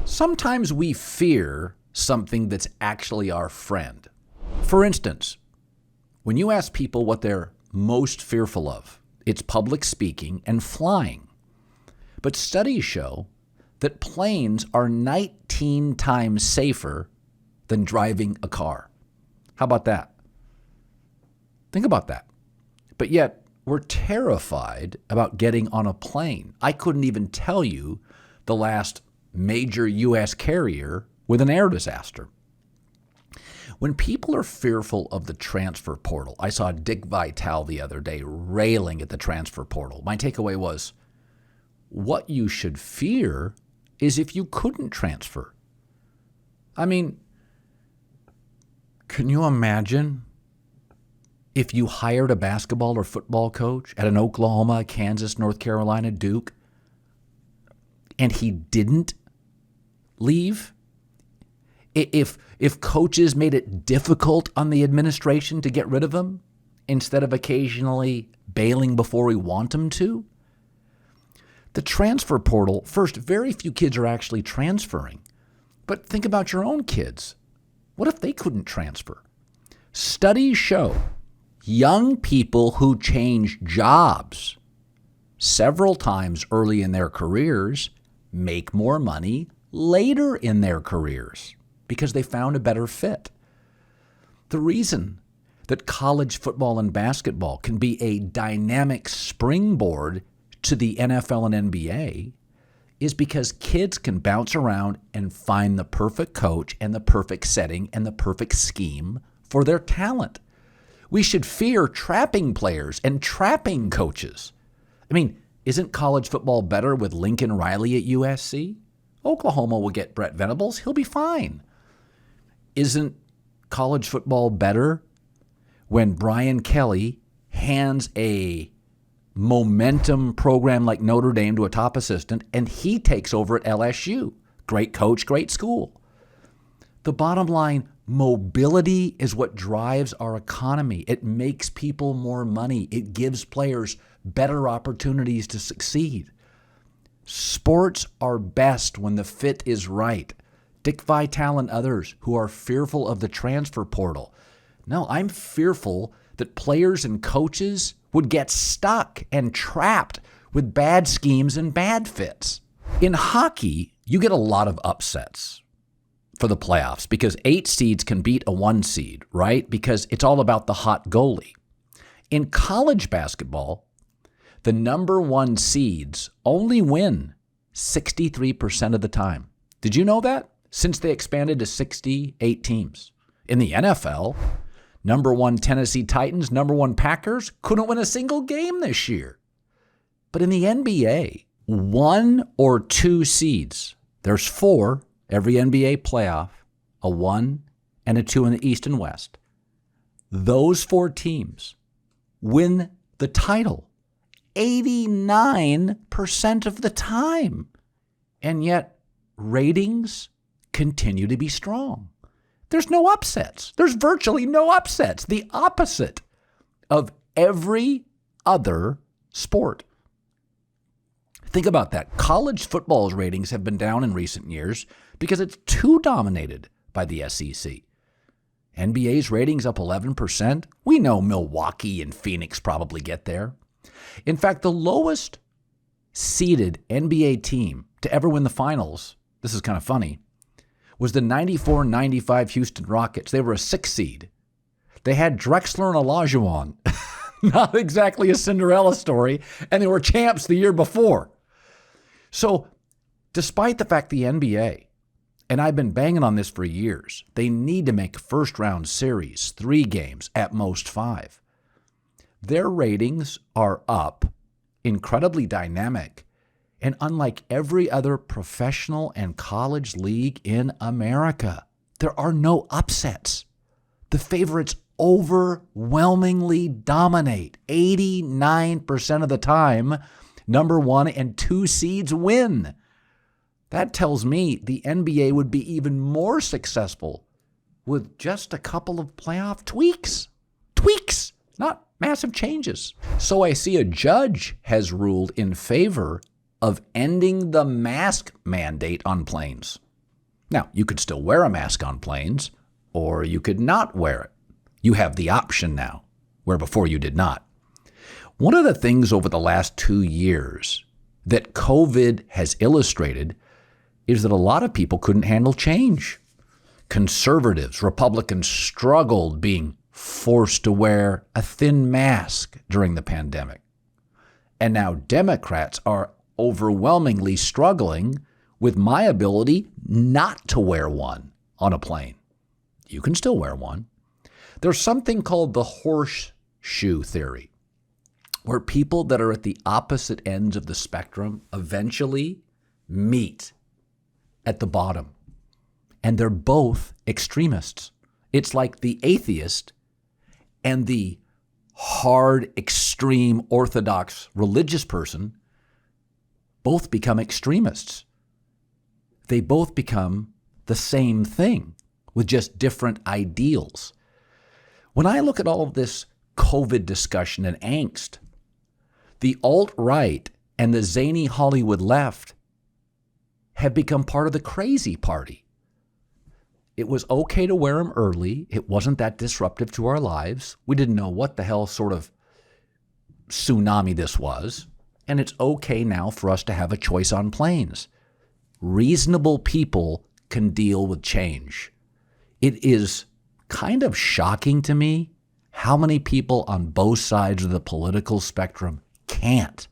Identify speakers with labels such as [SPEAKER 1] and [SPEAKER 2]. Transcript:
[SPEAKER 1] Sometimes we fear something that's actually our friend. For instance, when you ask people what they're most fearful of, it's public speaking and flying. But studies show that planes are 19 times safer than driving a car. How about that? Think about that. But yet, we're terrified about getting on a plane. I couldn't even tell you the last major U.S. carrier with an air disaster. When people are fearful of the transfer portal, I saw Dick Vitale the other day railing at the transfer portal. My takeaway was, what you should fear is if you couldn't transfer. I mean, can you imagine if you hired a basketball or football coach at an Oklahoma, Kansas, North Carolina, Duke, and he didn't leave? If coaches made it difficult on the administration to get rid of him instead of occasionally bailing before we want him to? The transfer portal, first, very few kids are actually transferring. But think about your own kids. What if they couldn't transfer? Studies show young people who change jobs several times early in their careers make more money later in their careers because they found a better fit. The reason that college football and basketball can be a dynamic springboard to the NFL and NBA is because kids can bounce around and find the perfect coach and the perfect setting and the perfect scheme for their talent. We should fear trapping players and trapping coaches. I mean, isn't college football better with Lincoln Riley at USC? Oklahoma will get Brett Venables. He'll be fine. Isn't college football better when Brian Kelly hands a momentum program like Notre Dame to a top assistant and he takes over at LSU? Great coach, great school. The bottom line, mobility is what drives our economy. It makes people more money. It gives players better opportunities to succeed. Sports are best when the fit is right. Dick Vitale and others who are fearful of the transfer portal. No, I'm fearful that players and coaches would get stuck and trapped with bad schemes and bad fits. In hockey, you get a lot of upsets for the playoffs because 8 seeds can beat a 1 seed, right? Because it's all about the hot goalie. In college basketball, the number 1 seeds only win 63% of the time. Did you know that? Since they expanded to 68 teams. In the NFL, number 1 Tennessee Titans, number 1 Packers couldn't win a single game this year. But in the NBA, 1 or 2 seeds, there's 4 every NBA playoff, a 1 and a 2 in the East and West. Those 4 teams win the title 89% of the time. And yet, ratings continue to be strong. There's no upsets. There's virtually no upsets. The opposite of every other sport. Think about that. College football's ratings have been down in recent years because it's too dominated by the SEC. NBA's ratings up 11%. We know Milwaukee and Phoenix probably get there. In fact, the lowest seeded NBA team to ever win the finals, this is kind of funny, was the 94-95 Houston Rockets. They were a 6 seed. They had Drexler and Olajuwon. Not exactly a Cinderella story, and they were champs the year before. So, despite the fact the NBA, and I've been banging on this for years, they need to make a first-round series, 3 games, at most 5. Their ratings are up, incredibly dynamic, and unlike every other professional and college league in America, there are no upsets. The favorites overwhelmingly dominate. 89% of the time, number 1 and 2 seeds win. That tells me the NBA would be even more successful with just a couple of playoff tweaks. Tweaks, not massive changes. So I see a judge has ruled in favor of ending the mask mandate on planes. Now, you could still wear a mask on planes, or you could not wear it. You have the option now, where before you did not. One of the things over the last 2 years that COVID has illustrated is that a lot of people couldn't handle change. Conservatives, Republicans struggled being forced to wear a thin mask during the pandemic. And now Democrats are overwhelmingly struggling with my ability not to wear one on a plane. You can still wear one. There's something called the horseshoe theory, where people that are at the opposite ends of the spectrum eventually meet at the bottom. And they're both extremists. It's like the atheist and the hard, extreme, orthodox religious person both become extremists. They both become the same thing with just different ideals. When I look at all of this COVID discussion and angst, the alt-right and the zany Hollywood left have become part of the crazy party. It was okay to wear them early. It wasn't that disruptive to our lives. We didn't know what the hell sort of tsunami this was. And it's okay now for us to have a choice on planes. Reasonable people can deal with change. It is kind of shocking to me how many people on both sides of the political spectrum can't.